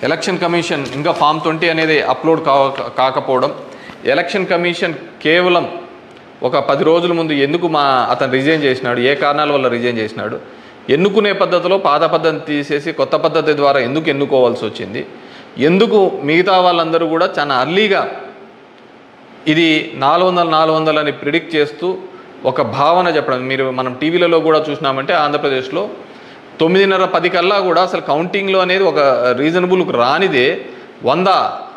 Election commission ఇంకా form 20 అనేది upload కాకపోవడం, ఎలక్షన్ కమిషన్ కేవలం ఒక 10 రోజుల ముందు ఎందుకు అతను రిజైన్ చేసినాడు, ఏ కారణాల వల్ల రిజైన్ చేసినాడు, ఎన్నుకునే పద్ధతిలో పాత పద్ధతిని తీసేసి కొత్త పద్ధతి ద్వారా ఎందుకు ఎన్నుకోవాల్సి వచ్చింది, ఎందుకు మిగతా వాళ్ళందరూ కూడా చాలా అర్లీగా ఇది 400 అని ప్రిడిక్ట్ చేస్తూ ఒక భావన చెప్పడం. మనం టీవీలలో కూడా చూసినామంటే ఆంధ్రప్రదేశ్లో 9:30-10 కల్లా కూడా అసలు కౌంటింగ్లో అనేది ఒక రీజనబుల్ రానిదే 100,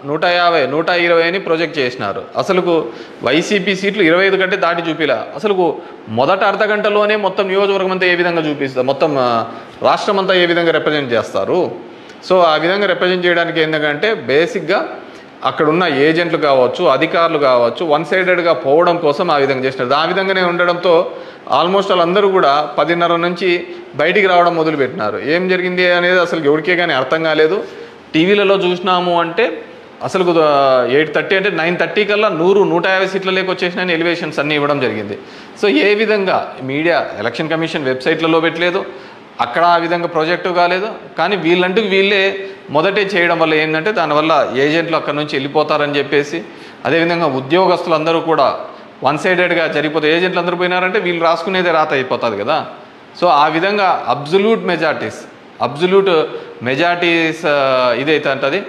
150, 120 అని ప్రొజెక్ట్ చేసినారు. అసలుకు వైసీపీ సీట్లు 25 కంటే దాటి చూపిలా. అసలుకు మొదట అర్ధ గంటలోనే మొత్తం నియోజకవర్గం అంతా ఏ విధంగా చూపిస్తారు, మొత్తం రాష్ట్రం అంతా ఏ విధంగా రిప్రజెంట్ చేస్తారు. సో ఆ విధంగా రిప్రజెంట్ చేయడానికి ఏంటంటే బేసిక్గా అక్కడున్న ఏజెంట్లు కావచ్చు, అధికారులు కావచ్చు, వన్ సైడెడ్గా పోవడం కోసం ఆ విధంగా చేసినారు. ఆ విధంగానే ఉండడంతో ఆల్మోస్ట్ వాళ్ళందరూ కూడా 10:30 నుంచి బయటికి రావడం మొదలుపెట్టినారు. ఏం జరిగింది అనేది అసలు ఎవరికే కానీ అర్థం కాలేదు. టీవీలలో చూసినాము అంటే అసలు 8:30 అంటే 9:30 కల్లా 100-150 సీట్ల లేక వచ్చేసినాయని ఎలివేషన్స్ అన్నీ ఇవ్వడం జరిగింది. సో ఏ విధంగా మీడియా ఎలక్షన్ కమిషన్ వెబ్సైట్లలో పెట్టలేదు, అక్కడ ఆ విధంగా ప్రాజెక్టు కాలేదు. కానీ వీళ్ళే మొదటే చేయడం వల్ల ఏంటంటే దానివల్ల ఏజెంట్లు అక్కడ నుంచి వెళ్ళిపోతారని చెప్పేసి, అదేవిధంగా ఉద్యోగస్తులందరూ కూడా వన్ సైడెడ్గా జరిగిపోతే ఏజెంట్లు అందరూ పోయినారంటే వీళ్ళు రాసుకునేదే రాత అయిపోతుంది కదా. సో ఆ విధంగా అబ్జల్యూట్ మెజారిటీస్ ఇదైతే అంటది.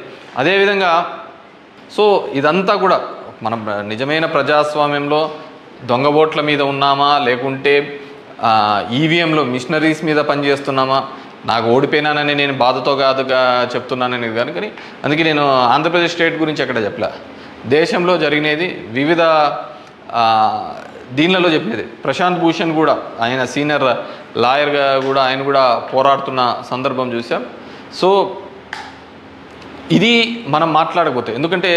అదేవిధంగా సో ఇదంతా కూడా మనం నిజమైన ప్రజాస్వామ్యంలో దొంగ ఓట్ల మీద ఉన్నామా, లేకుంటే ఈవీఎంలో మిషనరీస్ మీద పనిచేస్తున్నామా, నాకు ఓడిపోయినానని నేను బాధతో కాదుగా చెప్తున్నానని కానీ అందుకే నేను ఆంధ్రప్రదేశ్ స్టేట్ గురించి ఎక్కడ చెప్పలే. దేశంలో జరిగినది వివిధ దీనిలలో చెప్పినది. ప్రశాంత్ భూషణ్ కూడా ఆయన సీనియర్ లాయర్గా కూడా ఆయన కూడా పోరాడుతున్న సందర్భం చూసాం. సో ఇది మనం మాట్లాడకపోతే, ఎందుకంటే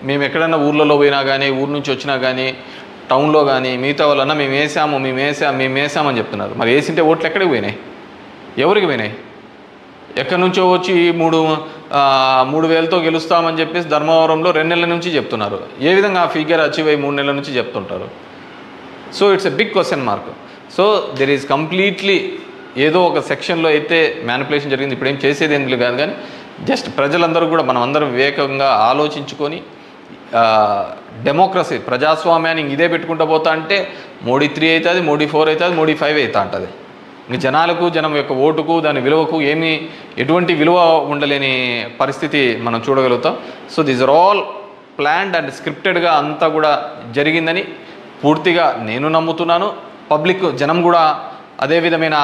మేము ఎక్కడైనా ఊర్లలో పోయినా కానీ, ఊరు నుంచి వచ్చినా కానీ, టౌన్లో కానీ మిగతా వాళ్ళన్నా మేము వేసామని చెప్తున్నారు. మరి వేసింటే ఓట్లు ఎక్కడికి పోయినాయి, ఎవరికి పోయినాయి? ఎక్కడి నుంచో వచ్చి 3,000తో గెలుస్తామని చెప్పేసి ధర్మవరంలో 2 నెలల నుంచి చెప్తున్నారు. ఏ విధంగా ఆ ఫిగర్ అచీవ్ అయ్యి 3 నెలల నుంచి చెప్తుంటారు? So it's a big question mark. So there is completely ఏదో ఒక సెక్షన్లో అయితే మ్యానిపులేషన్ జరిగింది. ఇప్పుడు ఏం చేసేది ఎందుకు కాదు, కానీ జస్ట్ ప్రజలందరూ కూడా మనం అందరం వివేకంగా ఆలోచించుకొని డెమోక్రసీ ప్రజాస్వామ్యాన్ని ఇదే పెట్టుకుంటూ పోతా అంటే మోడీ 3 అవుతుంది, మోడీ 4 అవుతుంది, మోడీ 5 అవుతా ఉంటుంది. ఇంక జనం యొక్క ఓటుకు దాని విలువకు ఎటువంటి విలువ ఉండలేని పరిస్థితి మనం చూడగలుగుతాం. So these are all planned and స్క్రిప్టెడ్గా అంతా కూడా జరిగిందని పూర్తిగా నేను నమ్ముతున్నాను. పబ్లిక్ జనం కూడా అదే విధమైన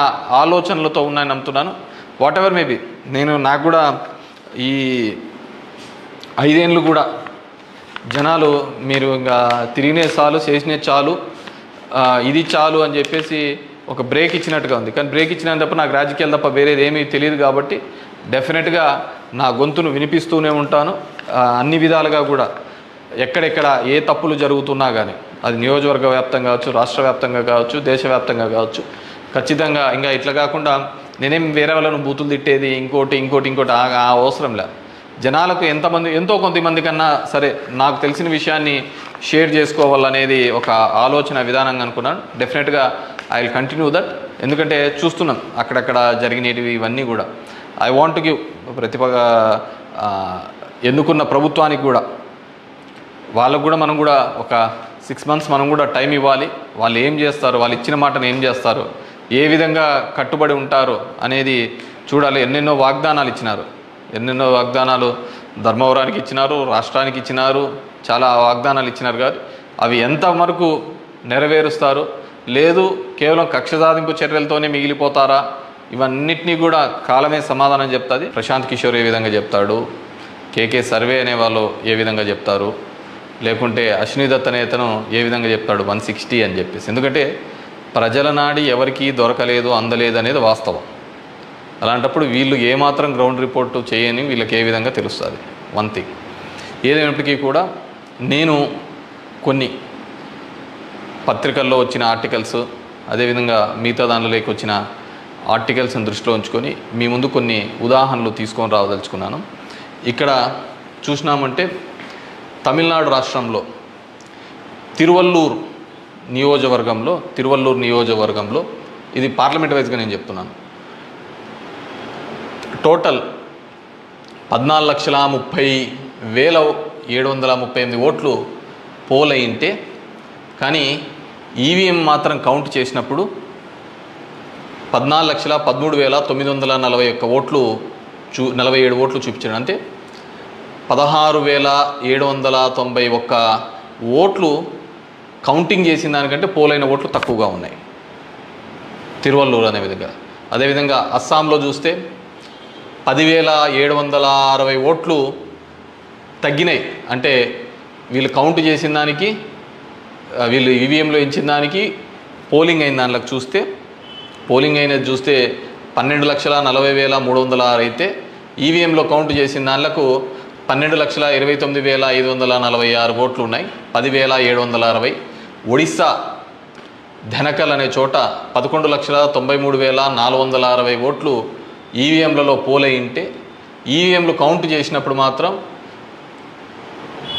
ఆలోచనలతో ఉన్నాయని నమ్ముతున్నాను. వాట్ ఎవర్ మేబీ నాకు కూడా ఈ 5 ఏళ్ళు కూడా జనాలు మీరు ఇంకా తిరిగినే చాలు, చేసినే చాలు, ఇది చాలు అని చెప్పేసి ఒక బ్రేక్ ఇచ్చినట్టుగా ఉంది. కానీ బ్రేక్ ఇచ్చినంత తప్ప నాకు రాజకీయాలు తప్ప వేరేది ఏమీ తెలియదు. కాబట్టి డెఫినెట్గా నా గొంతును వినిపిస్తూనే ఉంటాను. అన్ని విధాలుగా కూడా ఎక్కడెక్కడ ఏ తప్పులు జరుగుతున్నా కానీ, అది నియోజకవర్గ వ్యాప్తంగా కావచ్చు, రాష్ట్ర వ్యాప్తంగా కావచ్చు, దేశవ్యాప్తంగా కావచ్చు, ఖచ్చితంగా ఇంకా ఇట్లా కాకుండా నేనేం వేరే వాళ్ళను బూతులు తిట్టేది ఇంకోటి ఆ అవసరం లేదు. జనాలకు ఎంతో కొంతమంది కన్నా సరే నాకు తెలిసిన విషయాన్ని షేర్ చేసుకోవాలనేది ఒక ఆలోచన విధానంగా అనుకున్నాను. డెఫినెట్గా ఐ విల్ కంటిన్యూ దట్. ఎందుకంటే చూస్తున్నాం అక్కడక్కడ జరిగినవి ఇవన్నీ కూడా. ఐ వాంట్ టు గివ్ ఎన్నుకున్న ప్రభుత్వానికి కూడా వాళ్ళకు కూడా మనం కూడా ఒక 6 months మనం కూడా టైం ఇవ్వాలి. వాళ్ళు ఏం చేస్తారు, వాళ్ళు ఇచ్చిన మాటను ఏం చేస్తారు, ఏ విధంగా కట్టుబడి ఉంటారు అనేది చూడాలి. ఎన్నెన్నో వాగ్దానాలు ధర్మవరానికి ఇచ్చినారు, రాష్ట్రానికి ఇచ్చినారు, చాలా వాగ్దానాలు ఇచ్చినారు. కాదు అవి ఎంతవరకు నెరవేరుస్తారు, లేదు కేవలం కక్ష సాధింపు చర్యలతోనే మిగిలిపోతారా, ఇవన్నిటినీ కూడా కాలమే సమాధానం చెప్తుంది. ప్రశాంత్ కిషోర్ ఏ విధంగా చెప్తాడు, కేకే సర్వే అనే వాళ్ళు ఏ విధంగా చెప్తారు, లేకుంటే అశ్విని దత్ నేతను ఏ విధంగా చెప్తాడు 160 అని చెప్పేసి. ఎందుకంటే ప్రజల నాడి ఎవరికీ దొరకలేదు, అందలేదు అనేది వాస్తవం. అలాంటప్పుడు వీళ్ళు ఏమాత్రం గ్రౌండ్ రిపోర్టు చేయని వీళ్ళకి ఏ విధంగా తెలుస్తుంది? వన్ థింగ్ ఏదైనప్పటికీ కూడా నేను కొన్ని పత్రికల్లో వచ్చిన ఆర్టికల్స్, అదేవిధంగా మిగతా దానిలోకి వచ్చిన ఆర్టికల్స్ని దృష్టిలో ఉంచుకొని మీ ముందు కొన్ని ఉదాహరణలు తీసుకొని రావదలుచుకున్నాను. ఇక్కడ చూసినామంటే తమిళనాడు రాష్ట్రంలో తిరువల్లూరు నియోజకవర్గంలో ఇది పార్లమెంట్ వైజ్గా నేను చెప్తున్నాను. టోటల్ 14,30,738 ఓట్లు పోల్ అయింటే, కానీ ఈవీఎం మాత్రం కౌంట్ చేసినప్పుడు 14,13,941 ఓట్లు 47 ఓట్లు చూపించాడు. అంటే 16,791 ఓట్లు కౌంటింగ్ చేసిన దానికంటే పోలైన ఓట్లు తక్కువగా ఉన్నాయి తిరువల్లూరు అనే విధంగా. అదేవిధంగా అస్సాంలో చూస్తే 10,760 ఓట్లు తగ్గినాయి. అంటే వీళ్ళు కౌంట్ చేసిన దానికి, వీళ్ళు ఈవీఎంలో ఇచ్చిన దానికి పోలింగ్ అయిన దానిలోకి చూస్తే, పోలింగ్ అయినది చూస్తే 12,40,306 అయితే ఈవీఎంలో కౌంట్ చేసిన దానిలకు 12,29,546 ఓట్లు ఉన్నాయి, 10,760. ఒడిస్సా ధనకల్ అనే చోట 11,93,460 ఓట్లు ఈవీఎంలలో పోల్ అయింటే, ఈవీఎంలు కౌంట్ చేసినప్పుడు మాత్రం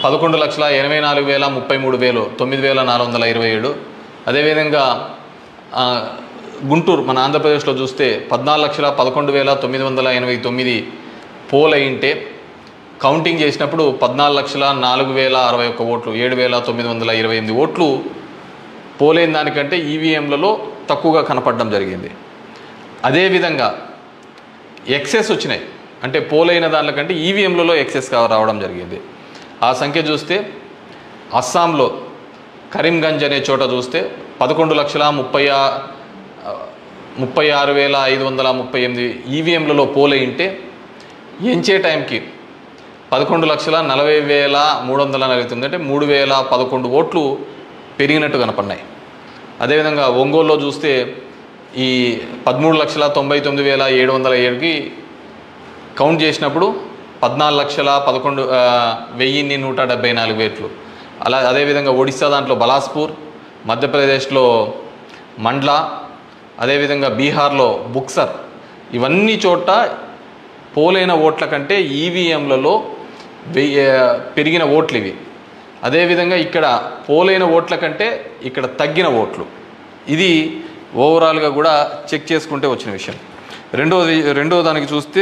11,84,033 9,427. అదేవిధంగా గుంటూరు మన ఆంధ్రప్రదేశ్లో చూస్తే 14,11,989 పోల్ అయింటే, కౌంటింగ్ చేసినప్పుడు 14,04,061 ఓట్లు 7,928 ఓట్లు పోలైన దానికంటే ఈవీఎంలలో తక్కువగా కనపడడం జరిగింది. అదేవిధంగా ఎక్సెస్ వచ్చినాయి. అంటే పోలైన దానికంటే ఈవీఎంలలో ఎక్సెస్ రావడం జరిగింది. ఆ సంఖ్య చూస్తే అస్సాంలో కరీంగంజ్ అనే చోట చూస్తే 11,36,538 ఈవీఎంలలో పోల్ అయింటే, ఎంచే టైంకి 11,40,349 అంటే 3,011 ఓట్లు పెరిగినట్టు కనపడినాయి. అదేవిధంగా ఒంగోలులో చూస్తే ఈ 13,99,707కి కౌంట్ చేసినప్పుడు 14,11,174 ఓట్లు. అదేవిధంగా ఒడిస్సా దాంట్లో బలాస్పూర్, మధ్యప్రదేశ్లో మండ్లా, అదేవిధంగా బీహార్లో బుక్సర్, ఇవన్నీ చోట పోలైన ఓట్ల కంటే ఈవీఎంలలో పెరిగిన ఓట్లు ఇవి. అదేవిధంగా ఇక్కడ పోలైన ఓట్ల కంటే ఇక్కడ తగ్గిన ఓట్లు. ఇది ఓవరాల్గా కూడా చెక్ చేసుకుంటే వచ్చిన విషయం. రెండో దానికి చూస్తే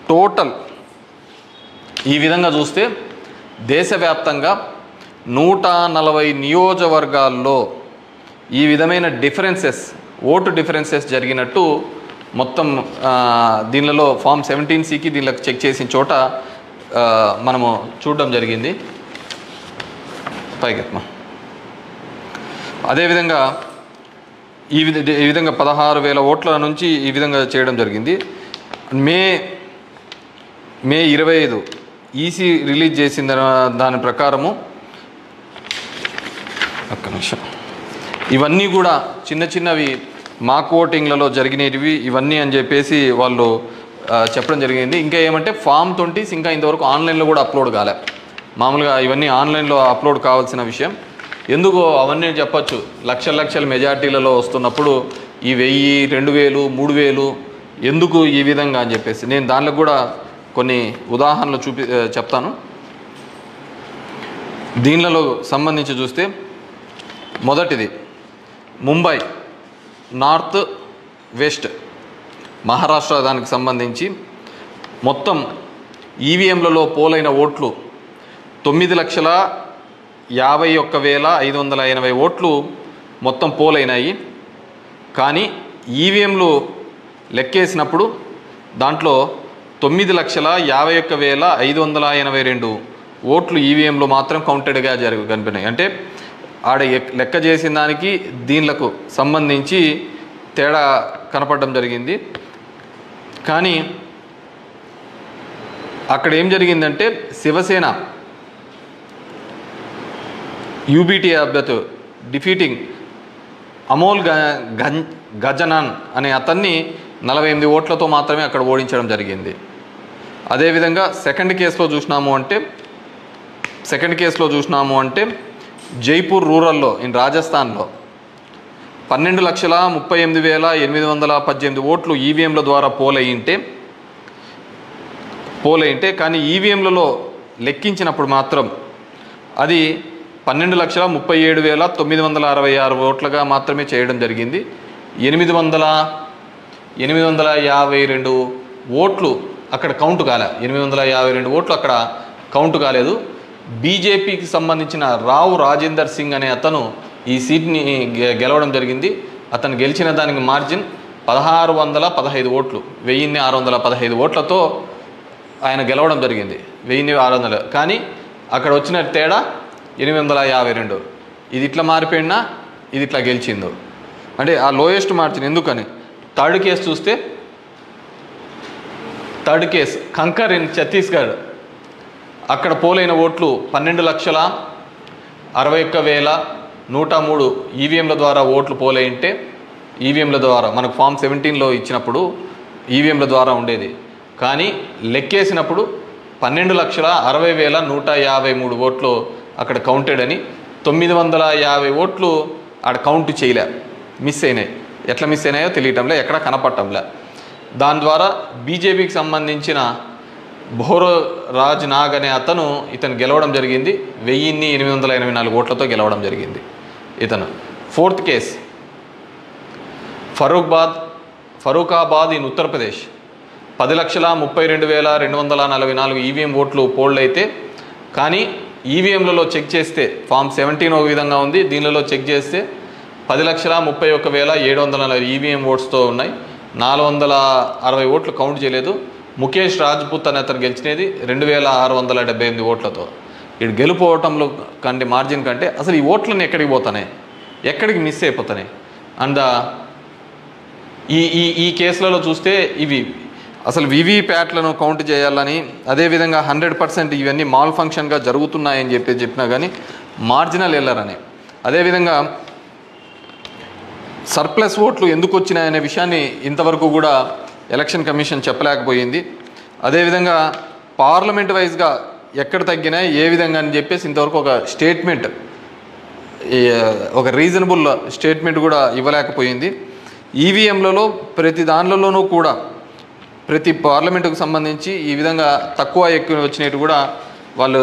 టోటల్ ఈ విధంగా చూస్తే దేశవ్యాప్తంగా 140 నియోజకవర్గాల్లో ఈ విధమైన ఓటు డిఫరెన్సెస్ జరిగినట్టు మొత్తం దీనిలో ఫామ్ 17సికి దీనిలో చెక్ చేసిన చోట మనము చూడడం జరిగింది. పైకెత్మ అదేవిధంగా ఈ విధంగా 16,000 ఓట్ల నుంచి ఈ విధంగా చేయడం జరిగింది. మే 25 ఈసీ రిలీజ్ చేసిన దాని ప్రకారము, ఒక్క నిమిషం, ఇవన్నీ కూడా చిన్నవి మాక్ ఓటింగ్లలో జరిగినవి ఇవన్నీ అని చెప్పేసి వాళ్ళు చెప్పడం జరిగింది. ఇంకా ఏమంటే ఫామ్ 20 ఇంకా ఇంతవరకు ఆన్లైన్లో కూడా అప్లోడ్ కాలే. మామూలుగా ఇవన్నీ ఆన్లైన్లో అప్లోడ్ కావాల్సిన విషయం. ఎందుకో అవన్నీ చెప్పచ్చు, లక్షల మెజార్టీలలో వస్తున్నప్పుడు ఈ 1000, 2000, 3000 ఎందుకు ఈ విధంగా అని చెప్పేసి నేను దానిలో కూడా కొన్ని ఉదాహరణలు చెప్తాను. దీనిలో సంబంధించి చూస్తే మొదటిది ముంబై నార్త్ వెస్ట్ మహారాష్ట్ర దానికి సంబంధించి మొత్తం ఈవీఎంలలో పోలైన ఓట్లు 9,51,580 ఓట్లు మొత్తం పోలైనాయి. కానీ ఈవీఎంలు లెక్కేసినప్పుడు దాంట్లో 9,51,582 ఓట్లు ఈవీఎంలో మాత్రం కౌంటెడ్గా కనిపినాయి. అంటే ఆడ లెక్క చేసిన దానికి దీనిలకు సంబంధించి తేడా కనపడడం జరిగింది. కానీ అక్కడ ఏం జరిగిందంటే శివసేన యూబీటీ అభ్యర్థి డిఫీటింగ్ అమోల్ గజనాన్ అనే అతన్ని 48 ఓట్లతో మాత్రమే అక్కడ ఓడించడం జరిగింది. అదేవిధంగా సెకండ్ కేసులో చూసినాము అంటే జైపూర్ రూరల్లో రాజస్థాన్లో 12,38,818 ఓట్లు ఈవీఎంల ద్వారా పోల్ అయింటే కానీ ఈవీఎంలలో లెక్కించినప్పుడు మాత్రం అది 12,37,966 ఓట్లుగా మాత్రమే చేయడం జరిగింది. 852 ఓట్లు అక్కడ కౌంట్ కాలే, 852 ఓట్లు అక్కడ కౌంట్ కాలేదు. బీజేపీకి సంబంధించిన రావు రాజేందర్ సింగ్ అనే అతను ఈ సీట్ని గెలవడం జరిగింది. అతను గెలిచిన దానికి మార్జిన్ 1615 ఓట్లు, 1615 ఓట్లతో ఆయన గెలవడం జరిగింది. 1600, కానీ అక్కడ వచ్చిన తేడా 852. ఇది ఇట్లా మారిపోయినా ఇది ఇట్లా గెలిచిందో అంటే ఆ లోయెస్ట్ మార్జిన్. ఎందుకని థర్డ్ కేసు చూస్తే, థర్డ్ కేసు కంకర్ ఇన్ ఛత్తీస్గఢ్, అక్కడ పోలైన ఓట్లు 12,61,103 ఈవీఎంల ద్వారా ఓట్లు పోలైంటే, ఈవీఎంల ద్వారా మనకు ఫామ్ 17లో ఇచ్చినప్పుడు ఈవీఎంల ద్వారా ఉండేది, కానీ లెక్కేసినప్పుడు 12,60,153 ఓట్లు అక్కడ కౌంటెడ్ అని, 950 ఓట్లు ఆడ కౌంట్ చేయలే, మిస్ అయినాయి. ఎట్లా మిస్ అయినాయో తెలియటంలే, ఎక్కడ కనపడటంలే. దాని ద్వారా బీజేపీకి సంబంధించిన భోరో రాజ్ నాగ్ అనే అతను ఇతను గెలవడం జరిగింది. 1884 ఓట్లతో గెలవడం జరిగింది ఇతను. Fourth case Farrukhabad in Uttar Pradesh, 10,32,244 EVM ఓట్లు పోల్డ్ అయితే, కానీ ఈవీఎంలలో చెక్ చేస్తే ఫామ్ 17 ఒక విధంగా ఉంది, దీనిలో చెక్ చేస్తే 10,31,740 ఈవీఎం ఓట్స్తో ఉన్నాయి. 460 ఓట్లు కౌంట్ చేయలేదు. ముఖేష్ రాజ్పుత్ అనే అతను గెలిచినది 2,678 ఓట్లతో. ఇటు గెలుపోవటంలో కంటే మార్జిన్ కంటే అసలు ఈ ఓట్లన్నీ ఎక్కడికి పోతున్నాయి, ఎక్కడికి మిస్ అయిపోతున్నాయి. అండ్ ఈ కేసులలో చూస్తే ఇవి అసలు వీవీప్యాట్లను కౌంట్ చేయాలని, అదేవిధంగా 100% ఇవన్నీ మాల్ ఫంక్షన్గా జరుగుతున్నాయని చెప్పినా కానీ మార్జినల్ ఎర్రర్ అని, అదేవిధంగా సర్ప్లస్ ఓట్లు ఎందుకు వచ్చినాయనే విషయాన్ని ఇంతవరకు కూడా ఎలక్షన్ కమిషన్ చెప్పలేకపోయింది. అదేవిధంగా పార్లమెంట్ వైజ్గా ఎక్కడ తగ్గినాయి ఏ విధంగా అని చెప్పేసి ఇంతవరకు ఒక స్టేట్మెంట్, ఒక రీజనబుల్ స్టేట్మెంట్ కూడా ఇవ్వలేకపోయింది. ఈవీఎంలలో ప్రతి దానిలోనూ కూడా ప్రతి పార్లమెంటుకు సంబంధించి ఈ విధంగా తక్కువ ఎక్కువ వచ్చినట్టు కూడా వాళ్ళు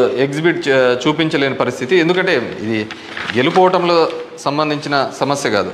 చూపించలేని పరిస్థితి. ఎందుకంటే ఇది గెలుపోవటంలో సంబంధించిన సమస్య కాదు.